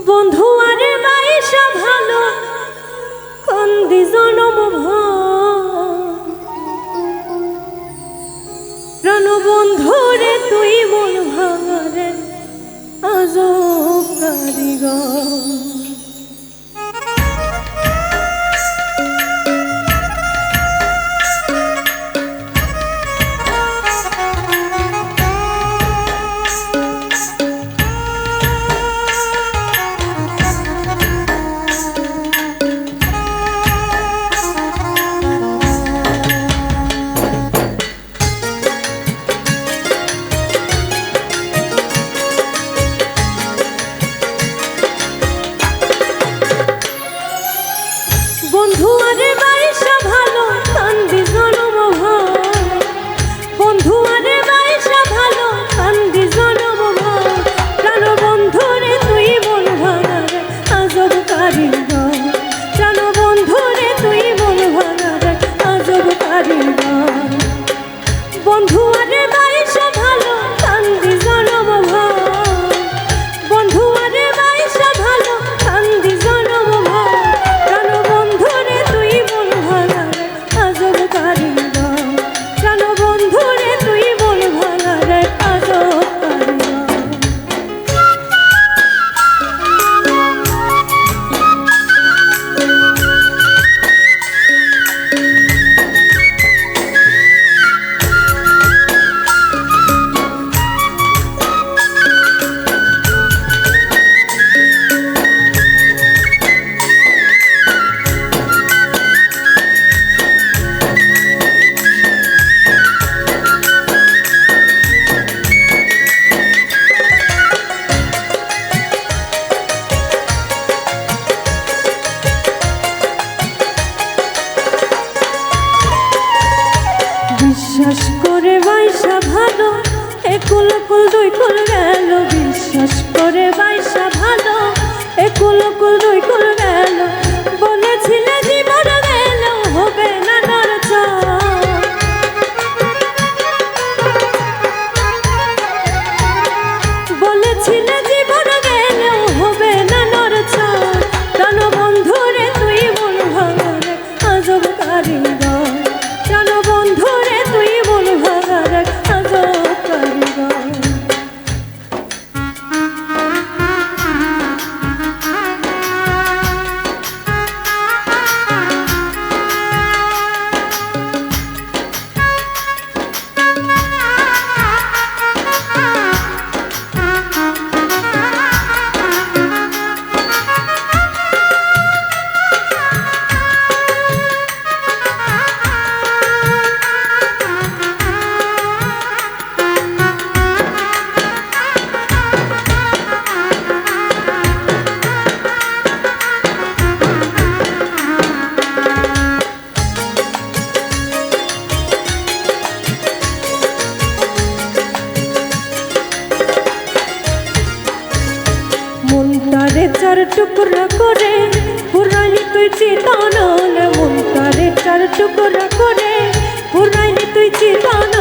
বন্ধু আরে বাইসা ভালো কন্দি জনম প্রাণ বন্ধু রে তুই মন ভাঙারে আজব কারিগর। বন্ধু আরে বাইসা ভালো কান্দি জনম বন্ধু আরে বাইসা ভালো কান্দি জনম প্রাণ বন্ধু রে তুই মন ভাঙারে আজব কারিগর। প্রাণ বন্ধু রে তুই মন ভাঙারে আজব কারিগর। বন্ধু আরে বাইসা ভালো কান্দি জনম বন্ধু আরে বাইসা ভালো কান্দি জনম প্রাণ বন্ধু রে তুই মন ভাঙারে আজব কারিগর। প্রাণ বন্ধু রে তুই মন ভাঙারে আজব কারিগর। বিশ্বাস করে বাইসা ভালো একুল কুল দুই কুল গেল। বিশ্বাস করে বাইসা ভালো একুল কুল দুই কুল গেল। বলেছিলে জীবন গেল হবে না নড়চড়। বলেছিলে জীবন গেল হবে না নড়চড়। প্রাণ বন্ধু রে তুই মন ভাঙারে আজব কারিগর। প্রাণ বন্ধু রে তুই মন ভাঙারে আজব কারিগর। মনটারে চার টুকরা করে পুরাইনি তুই চিতানন। মনটারে চার টুকরা করে পুরাইনি তুই চিতানন।